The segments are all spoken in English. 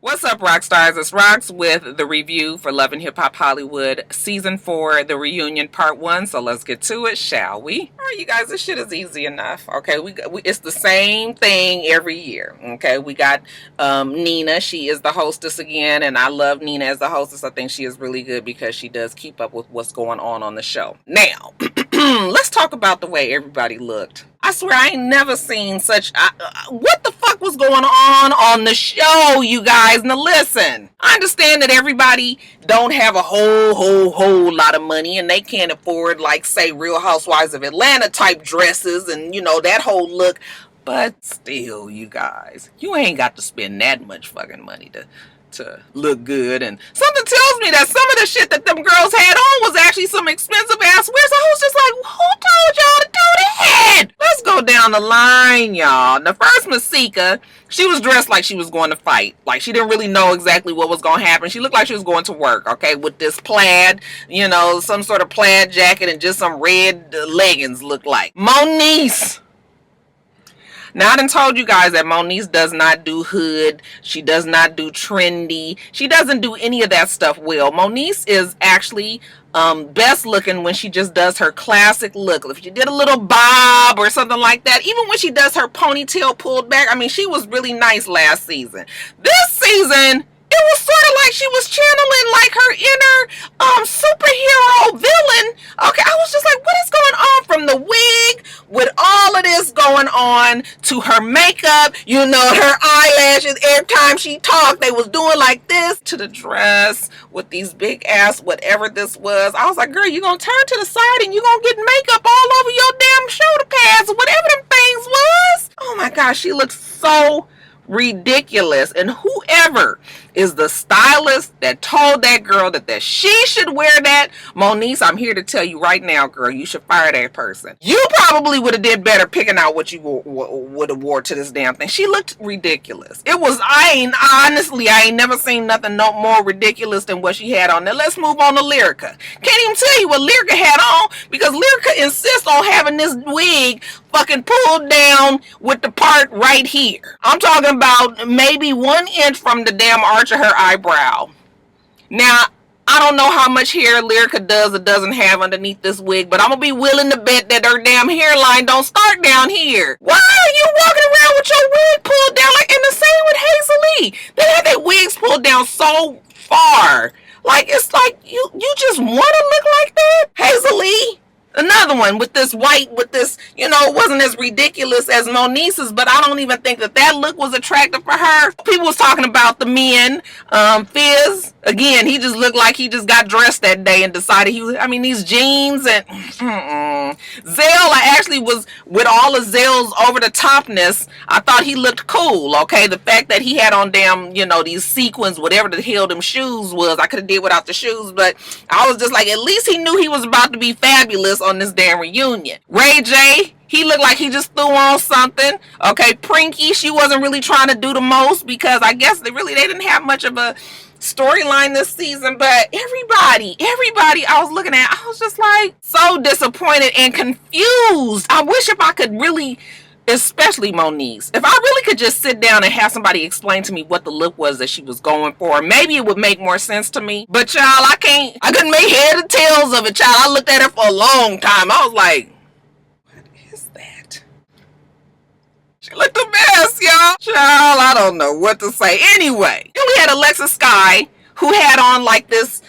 What's up, rock stars? It's Rocks with the review for Love and Hip Hop Hollywood Season 4, The Reunion Part 1. So let's get to it, shall we? All right, you guys, this shit is easy enough. Okay, it's the same thing every year. Okay, we got Nina. She is the hostess again, and I love Nina as the hostess. I think she is really good because she does keep up with what's going on the show. Now, let's talk about the way everybody looked. I swear I ain't never seen such... what the fuck was going on the show, you guys? Now listen, I understand that everybody don't have a whole lot of money and they can't afford, like, say, Real Housewives of Atlanta type dresses and, you know, that whole look. But still, you guys, you ain't got to spend that much fucking money to look good. And something tells me that some of the shit that them girls had on was actually some expensive ass wear. So I was just like, who told y'all to do that? Let's go down the line, y'all. The first Masika, she was dressed like she was going to fight. Like she didn't really know exactly what was going to happen. She looked like she was going to work, okay, with this plaid, you know, some sort of plaid jacket and just some red leggings looked like. Moniece. Now, I done told you guys that Moniece does not do hood. She does not do trendy. She doesn't do any of that stuff well. Moniece is actually best looking when she just does her classic look. If she did a little bob or something like that, even when she does her ponytail pulled back, I mean, she was really nice last season. This season, it was sort of like she was channeling like her inner superhero villain. Okay, I was just like, what is going on? From the wig with all of this going on to her makeup, you know, her eyelashes. Every time she talked, they was doing like this, to the dress with these big ass whatever this was. I was like, girl, you gonna turn to the side and you gonna get makeup all over your damn shoulder pads or whatever them things was. Oh my gosh, she looked so ridiculous. And whoever is the stylist that told that girl that she should wear that, Moniece, I'm here to tell you right now, girl, you should fire that person. You probably would have did better picking out what you would have wore to this damn thing. She looked ridiculous. It was, I ain't never seen nothing no more ridiculous than what she had on. Now let's move on to Lyrica. Can't even tell you what Lyrica had on because Lyrica insists on having this wig fucking pulled down with the part right here. I'm talking about maybe 1 inch from the damn arch of her eyebrow. Now, I don't know how much hair Lyrica does or doesn't have underneath this wig, but I'm gonna be willing to bet that her damn hairline don't start down here. Why are you walking around with your wig pulled down? Like, and the same with Hazel Lee. They have their wigs pulled down so far. Like, it's like, you just want to look like that? Hazel Lee? Another one with this white, with this, you know, it wasn't as ridiculous as Moniece's, but I don't even think that look was attractive for her. People was talking about the men. Fizz, again, he just looked like he just got dressed that day and decided he was, I mean, these jeans and Zell, I actually was, with all of Zell's over the topness, I thought he looked cool, okay? The fact that he had on damn, you know, these sequins, whatever the hell them shoes was, I could have did without the shoes, but I was just like, at least he knew he was about to be fabulous on this damn reunion. Ray J, he looked like he just threw on something. Okay, Prinky, she wasn't really trying to do the most because I guess they didn't have much of a storyline this season, but everybody I was looking at, I was just like so disappointed and confused. I wish if I could really, especially Moniece, if I really could just sit down and have somebody explain to me what the look was that she was going for, maybe it would make more sense to me. But child, I couldn't make head or tails of it, child. I looked at her for a long time. I was like, what is that? She looked a mess, y'all. Child, I don't know what to say. Anyway, then we had Alexis Sky, who had on like this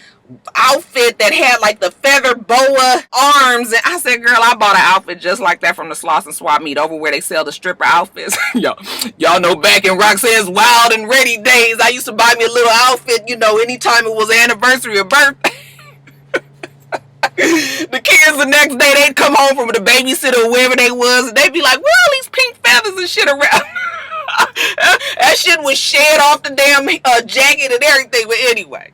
outfit that had like the feather boa arms, and I said, girl, I bought an outfit just like that from the Sloss and Swap Meet over where they sell the stripper outfits. y'all know back in Roxanne's Wild and Ready days, I used to buy me a little outfit, you know, anytime it was an anniversary or birthday. The kids the next day, they'd come home from the babysitter or wherever they was, and they'd be like, where all these pink feathers and shit around? That shit was shed off the damn jacket and everything. But anyway,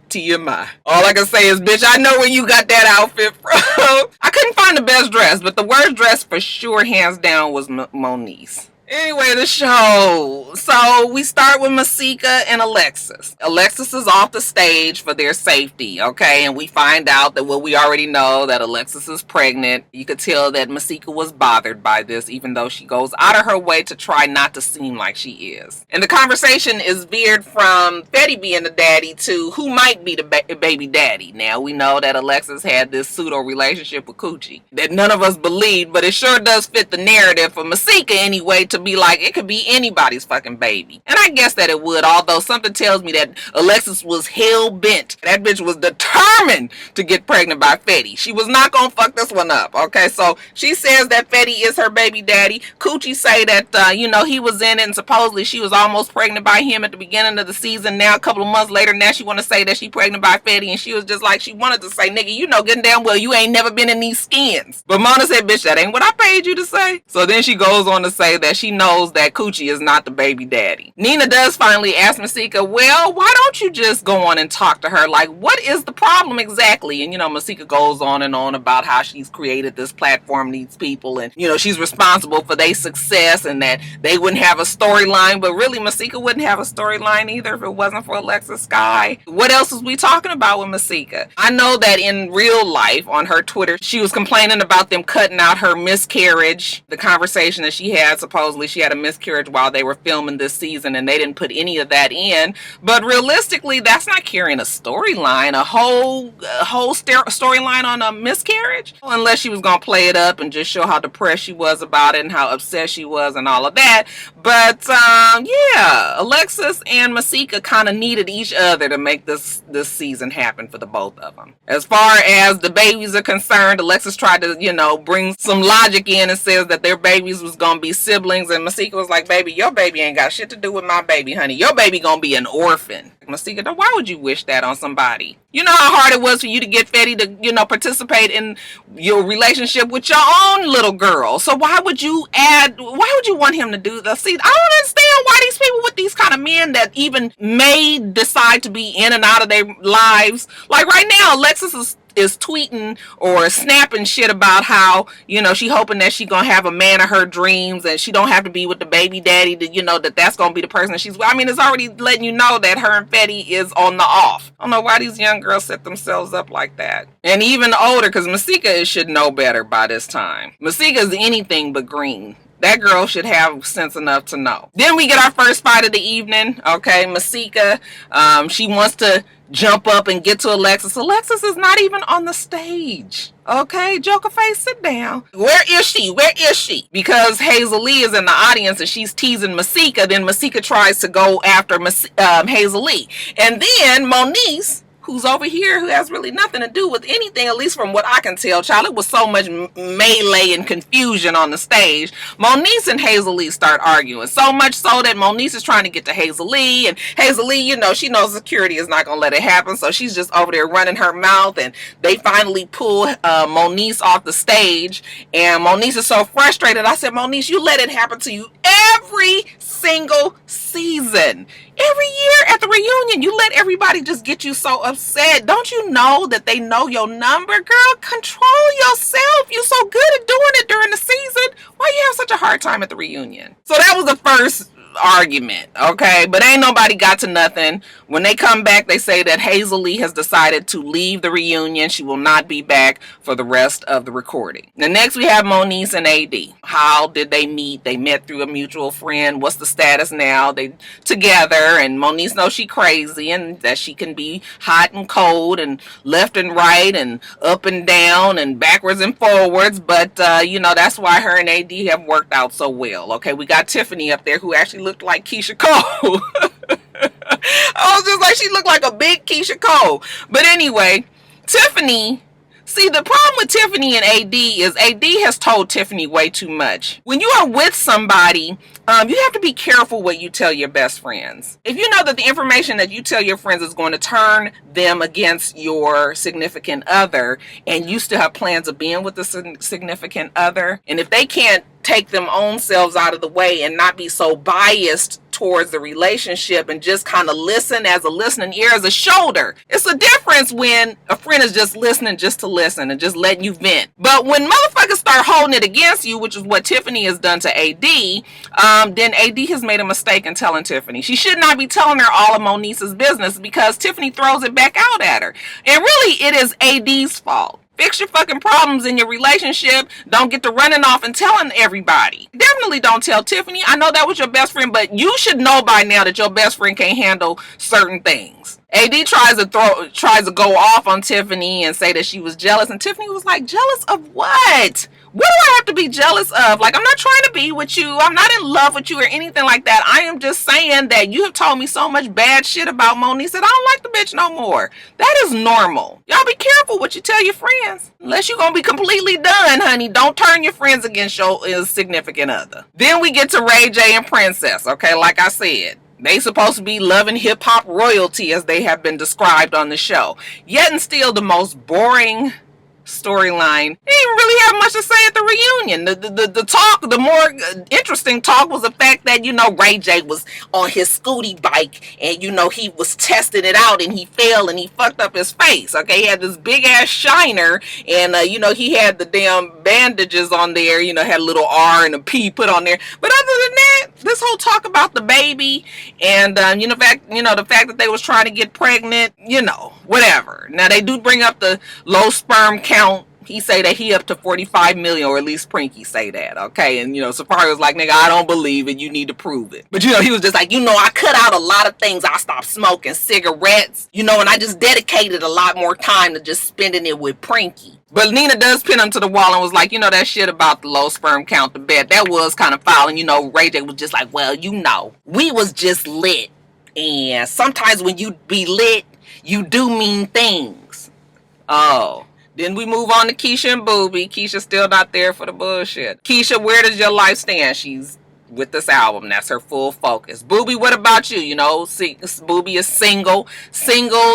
TMI. All I can say is, bitch, I know where you got that outfit from. I couldn't find the best dress, but the worst dress for sure, hands down, was Moniece. Anyway, the show. So we start with Masika and Alexis. Alexis is off the stage for their safety, okay? And we find out that we already know, that Alexis is pregnant. You could tell that Masika was bothered by this, even though she goes out of her way to try not to seem like she is. And the conversation is veered from Fetty being the daddy to who might be the baby daddy. Now we know that Alexis had this pseudo relationship with Coochie that none of us believed, but it sure does fit the narrative for Masika anyway to be like, it could be anybody's fucking baby. And I guess that it would, although something tells me that Alexis was hell-bent. That bitch was determined to get pregnant by Fetty. She was not gonna fuck this one up, okay? So she says that Fetty is her baby daddy. Coochie say that, he was in it, and supposedly she was almost pregnant by him at the beginning of the season. Now, a couple of months later, now she want to say that she pregnant by Fetty, and she was just like, she wanted to say, nigga, you know good and damn well you ain't never been in these skins. But Mona said, bitch, that ain't what I paid you to say. So then she goes on to say that she knows that Coochie is not the baby daddy. Nina does finally ask Masika, well, why don't you just go on and talk to her? Like, what is the problem exactly? And, Masika goes on and on about how she's created this platform, these people, and, she's responsible for their success and that they wouldn't have a storyline. But really, Masika wouldn't have a storyline either if it wasn't for Alexis Sky. What else is we talking about with Masika? I know that in real life, on her Twitter, she was complaining about them cutting out her miscarriage, the conversation that she had. Supposedly she had a miscarriage while they were filming this season, and they didn't put any of that in. But realistically, that's not carrying a storyline, a whole storyline on a miscarriage, unless she was gonna play it up and just show how depressed she was about it and how upset she was and all of that. But yeah, Alexis and Masika kind of needed each other to make this season happen for the both of them. As far as the babies are concerned, Alexis tried to bring some logic in and says that their babies was gonna be siblings, and Masika was like, baby, your baby ain't got shit to do with my baby, honey. Your baby gonna be an orphan. Masika, why would you wish that on somebody? You know how hard it was for you to get Fetty to, participate in your relationship with your own little girl. So why would you want him to do this? See, I don't understand why these people with these kind of men that even may decide to be in and out of their lives. Like right now, Alexis is tweeting or snapping shit about how, she hoping that she gonna have a man of her dreams and she don't have to be with the baby daddy to, that's gonna be the person that she's with. I mean, it's already letting you know that her and Fetty is on the off. I don't know why these young girls set themselves up like that. And even older, because Masika should know better by this time. Masika is anything but green. That girl should have sense enough to know. Then we get our first fight of the evening. Okay, Masika, she wants to jump up and get to Alexis. Alexis is not even on the stage. Okay, Joker face, sit down. Where is she? Where is she? Because Hazel Lee is in the audience and she's teasing Masika. Then Masika tries to go after Hazel Lee. And then Moniece, who's over here, who has really nothing to do with anything, at least from what I can tell, child. It was so much melee and confusion on the stage. Moniece and Hazel Lee start arguing. So much so that Moniece is trying to get to Hazel Lee, and Hazel Lee, she knows security is not going to let it happen, so she's just over there running her mouth, and they finally pull Moniece off the stage, and Moniece is so frustrated. I said, Moniece, you let it happen to you every single season. Every year at the reunion, you let everybody just get you so upset. Don't you know that they know your number? Girl, control yourself. You so good at doing it during the season. Why you have such a hard time at the reunion? So that was the first argument, okay? But ain't nobody got to nothing. When they come back, they say that Hazel Lee has decided to leave the reunion. She will not be back for the rest of the recording. The next we have Moniece and AD. How did they meet? They met through a mutual friend. What's the status now? They together, and Moniece knows she crazy and that she can be hot and cold and left and right and up and down and backwards and forwards, but that's why her and AD have worked out so well. Okay, we got Tiffany up there who actually looked like Keesha Cole. I was just like, she looked like a big Keesha Cole. But anyway, Tiffany, see, the problem with Tiffany and AD is AD has told Tiffany way too much. When you are with somebody, you have to be careful what you tell your best friends. If you know that the information that you tell your friends is going to turn them against your significant other, and you still have plans of being with the significant other, and if they can't take them own selves out of the way and not be so biased towards the relationship and just kind of listen as a listening ear, as a shoulder. It's a difference when a friend is just listening just to listen and just letting you vent. But when motherfuckers start holding it against you, which is what Tiffany has done to AD, then AD has made a mistake in telling Tiffany. She should not be telling her all of Moniece's business, because Tiffany throws it back out at her. And really, it is AD's fault. Fix your fucking problems in your relationship. Don't get to running off and telling everybody. Definitely don't tell Tiffany. I know that was your best friend, but you should know by now that your best friend can't handle certain things. AD tries to go off on Tiffany and say that she was jealous, and Tiffany was like, jealous of what? What do I have to be jealous of? Like, I'm not trying to be with you. I'm not in love with you or anything like that. I am just saying that you have told me so much bad shit about Moniece that I don't like the bitch no more. That is normal. Y'all be careful what you tell your friends. Unless you're going to be completely done, honey. Don't turn your friends against your significant other. Then we get to Ray J and Princess. Okay, like I said. They supposed to be loving hip-hop royalty as they have been described on the show. Yet and still the most boring storyline. They didn't really have much to say at the reunion. The talk, the more interesting talk was the fact that, you know, Ray J was on his scooty bike and, you know, he was testing it out and he fell and he fucked up his face. Okay, he had this big ass shiner and, you know, he had the damn bandages on there, you know, had a little R and a P put on there. But other than that, this whole talk about the baby and, the fact that they was trying to get pregnant, you know, whatever. Now, they do bring up the low sperm count. He say that he up to 45 million, or at least Prinky say that, okay? And, you know, Safari was like, nigga, I don't believe it. You need to prove it. But, you know, he was just like, you know, I cut out a lot of things. I stopped smoking cigarettes, you know, and I just dedicated a lot more time to just spending it with Prinky. But Nina does pin him to the wall and was like, you know, that shit about the low sperm count, the bet, that was kind of foul. And, you know, Ray J was just like, well, you know, we was just lit. And sometimes when you be lit, you do mean things. Oh. Then we move on to Keesha and Booby. Keisha's still not there for the bullshit. Keesha, where does your life stand? She's with this album. That's her full focus. Booby, what about you? You know, Booby is single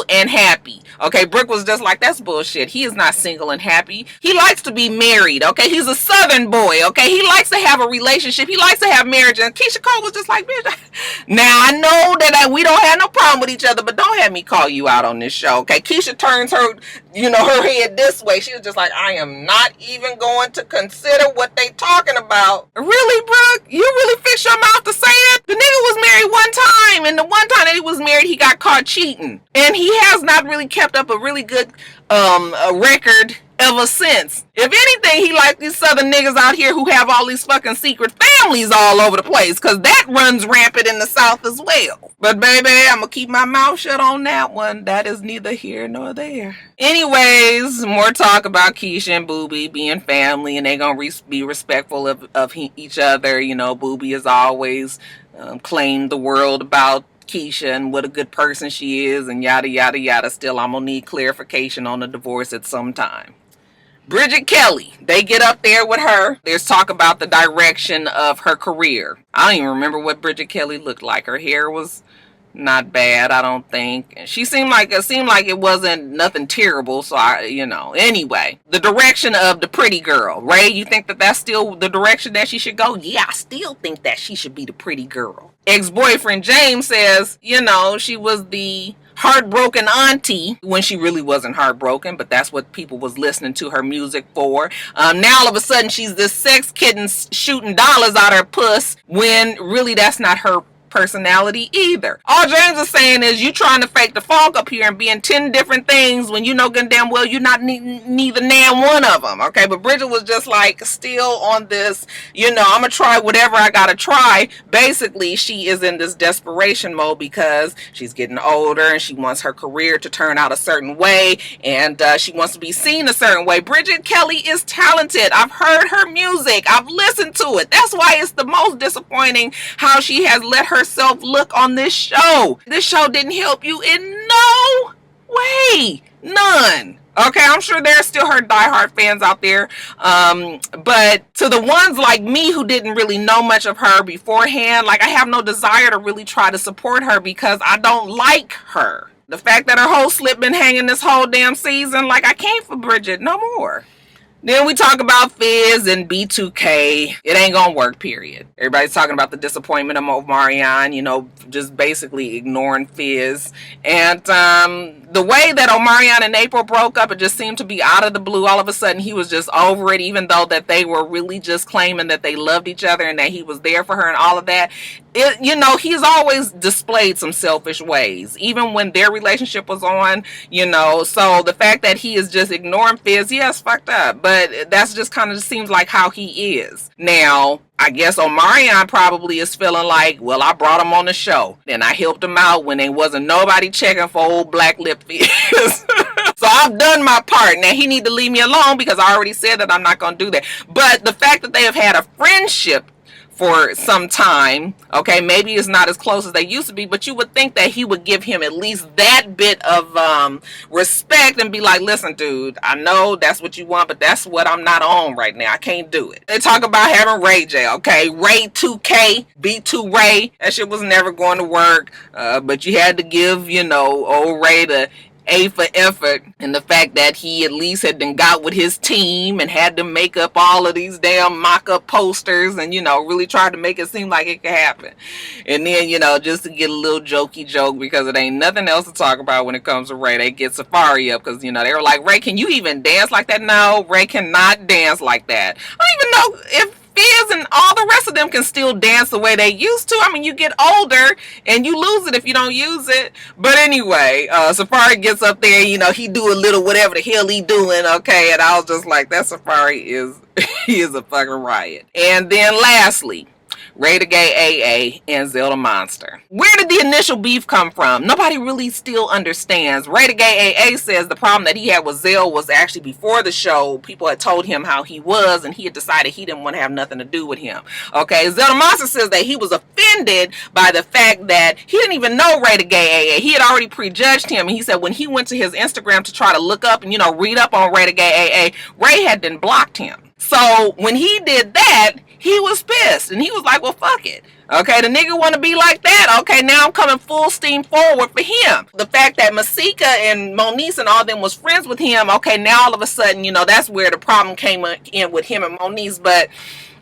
and happy. Okay, Brooke was just like, that's bullshit. He is not single and happy. He likes to be married. Okay, he's a Southern boy. Okay, he likes to have a relationship. He likes to have marriage. And Keisha Cole was just like, bitch. Now I know that we don't have no problem with each other, but don't have me call you out on this show. Okay, Keisha turns her, you know, her head this way. She was just like, I am not even going to consider what they talking about. Really, Brooke? You really fix your mouth to say it? The nigga was married one time, and the one time that he was married, he got caught cheating. And he has not really kept up a really good record ever since. If anything, he like these Southern niggas out here who have all these fucking secret families all over the place, because that runs rampant in the South as well. But baby, I'm gonna keep my mouth shut on that one. That is neither here nor there. Anyways, more talk about Keesha and Booby being family, and they gonna be respectful of each other. You know, Booby has always claimed the world about Keesha and what a good person she is, and yada yada yada. Still, I'm gonna need clarification on the divorce at some time. Bridget Kelly, they get up there with her. There's talk about the direction of her career. I don't even remember what Bridget Kelly looked like. Her hair was not bad, I don't think. And she seemed like it wasn't nothing terrible. So anyway, the direction of the pretty girl. Ray, you think that that's still the direction that she should go? Yeah, I still think that she should be the pretty girl. Ex-boyfriend James says, you know, she was the heartbroken auntie when she really wasn't heartbroken, but that's what people was listening to her music for. Now all of a sudden she's this sex kitten shooting dollars out her puss, when really that's not her personality either. All James is saying is, you trying to fake the funk up here and being 10 different things when you know good damn well you're not neither nan one of them. Okay, but Bridget was just like still on this, you know, I'm gonna try whatever I gotta try. Basically, she is in this desperation mode because she's getting older and she wants her career to turn out a certain way, and she wants to be seen a certain way. Bridget Kelly is talented. I've heard her music. I've listened to it. That's why it's the most disappointing how she has let herself look on this show. This show didn't help you in no way. None. Okay, I'm sure there are still her diehard fans out there. But to the ones like me who didn't really know much of her beforehand, like I have no desire to really try to support her because I don't like her. The fact that her whole slip been hanging this whole damn season, like I can't for Bridget no more. Then we talk about Fizz and B2K. It ain't gonna work, period. Everybody's talking about the disappointment of Omarion, you know, just basically ignoring Fizz. And the way that Omarion and April broke up, it just seemed to be out of the blue. All of a sudden, he was just over it, even though that they were really just claiming that they loved each other and that he was there for her and all of that. You know, he's always displayed some selfish ways, even when their relationship was on, you know. So the fact that he is just ignoring Fizz, yeah, it's fucked up. But that's just kind of seems like how he is. Now, I guess Omarion probably is feeling like, well, I brought him on the show and I helped him out when there wasn't nobody checking for old black lip Fizz. So I've done my part. Now he need to leave me alone because I already said that I'm not going to do that. But the fact that they have had a friendship for some time, okay, maybe it's not as close as they used to be, but you would think that he would give him at least that bit of respect and be like, listen, dude, I know that's what you want, but that's what I'm not on right now. I can't do it. They talk about having Ray J, okay, Ray 2K, B2 Ray, that shit was never going to work, but you had to give, you know, old Ray the A for effort, and the fact that he at least had then got with his team and had to make up all of these damn mock-up posters and, you know, really tried to make it seem like it could happen. And then, you know, just to get a little jokey joke, because it ain't nothing else to talk about when it comes to Ray, they get Safari up because, you know, they were like, Ray, can you even dance like that? No, Ray cannot dance like that. I don't even know if Fizz and all the rest of them can still dance the way they used to. I mean, you get older and you lose it if you don't use it. But anyway, Safari gets up there, you know, he do a little whatever the hell he doing, okay? And I was just like, that Safari is, he is a fucking riot. And then lastly, Ray the Gay AA and Zell the Monster. Where did the initial beef come from? Nobody really still understands. Ray the Gay AA says the problem that he had with Zell was actually before the show. People had told him how he was and he had decided he didn't want to have nothing to do with him. Okay, Zell the Monster says that he was offended by the fact that he didn't even know Ray the Gay AA. He had already prejudged him, and he said when he went to his Instagram to try to look up and, you know, read up on Ray the Gay AA, Ray had then blocked him. So when he did that, he was pissed and he was like, well, fuck it. Okay, the nigga want to be like that. Okay, now I'm coming full steam forward for him. The fact that Masika and Moniece and all them was friends with him, okay, now all of a sudden, you know, that's where the problem came in with him and Moniece. But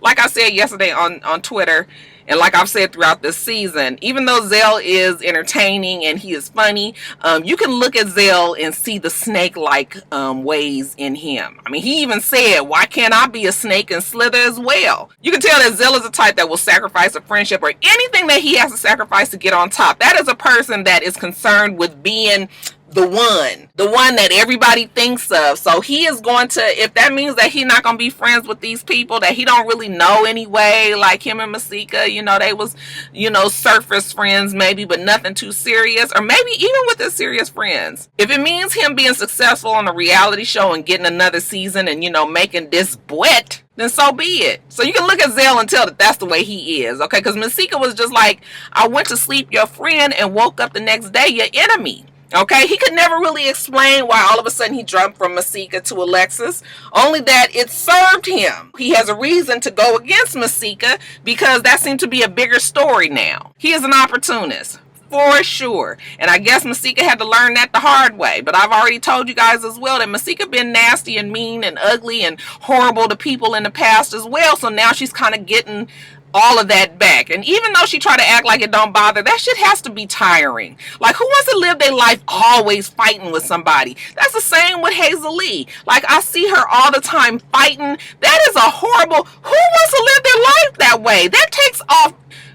like I said yesterday on Twitter, and like I've said throughout this season, even though Zell is entertaining and he is funny, you can look at Zell and see the snake-like ways in him. I mean, he even said, why can't I be a snake and slither as well? You can tell that Zell is a type that will sacrifice a friendship or anything that he has to sacrifice to get on top. That is a person that is concerned with being the one that everybody thinks of. So he is going to, if that means that he's not going to be friends with these people that he don't really know anyway, like him and Masika, you know, they was, you know, surface friends maybe, but nothing too serious, or maybe even with his serious friends. If it means him being successful on a reality show and getting another season and, you know, making this buet, then so be it. So you can look at Zell and tell that that's the way he is, okay? Because Masika was just like, I went to sleep your friend and woke up the next day your enemy. Okay, he could never really explain why all of a sudden he jumped from Masika to Alexis, only that it served him. He has a reason to go against Masika because that seemed to be a bigger story now. He is an opportunist, for sure. And I guess Masika had to learn that the hard way. But I've already told you guys as well that Masika been nasty and mean and ugly and horrible to people in the past as well. So now she's kind of getting all of that back. And even though she try to act like it don't bother, that shit has to be tiring. Like, who wants to live their life always fighting with somebody? That's the same with Hazel Lee. Like, I see her all the time fighting. That is a horrible, who wants to live their life that way? That takes off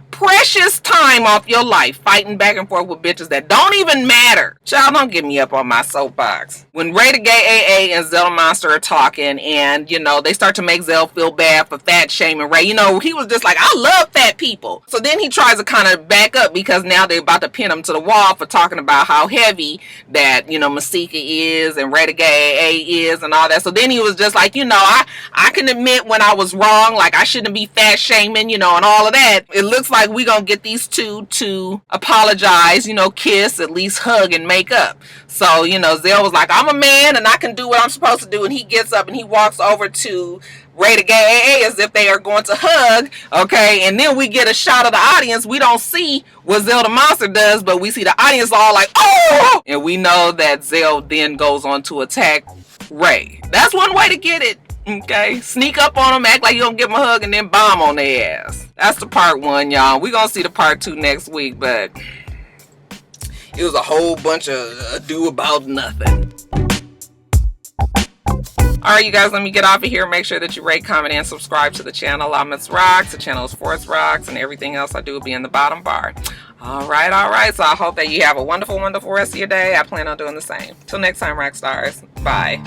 precious time off your life fighting back and forth with bitches that don't even matter. Child, don't get me up on my soapbox. When Ray the Gay AA and Zell Monster are talking and, you know, they start to make Zell feel bad for fat shaming Ray, you know, he was just like, I love fat people. So then he tries to kind of back up because now they're about to pin him to the wall for talking about how heavy that, you know, Masika is and Ray the Gay AA is and all that. So then he was just like, you know, I can admit when I was wrong, like I shouldn't be fat shaming, you know, and all of that. It looks like we gonna get these two to apologize, you know, kiss, at least hug and make up. So, you know, Zell was like, I'm a man and I can do what I'm supposed to do. And he gets up and he walks over to Ray the Gay AA as if they are going to hug. Okay. And then we get a shot of the audience. We don't see what Zell the Monster does, but we see the audience all like, oh! And we know that Zell then goes on to attack Ray. That's one way to get it. Okay, sneak up on them, act like you don't give them a hug, and then bomb on their ass. That's the part 1, y'all. We're gonna see the part 2 next week, but it was a whole bunch of ado about nothing. Alright, you guys, let me get off of here. Make sure that you rate, comment, and subscribe to the channel. I'm Miss Rocks. The channel is Force Rocks, and everything else I do will be in the bottom bar. Alright. So I hope that you have a wonderful, wonderful rest of your day. I plan on doing the same. Till next time, rock stars. Bye.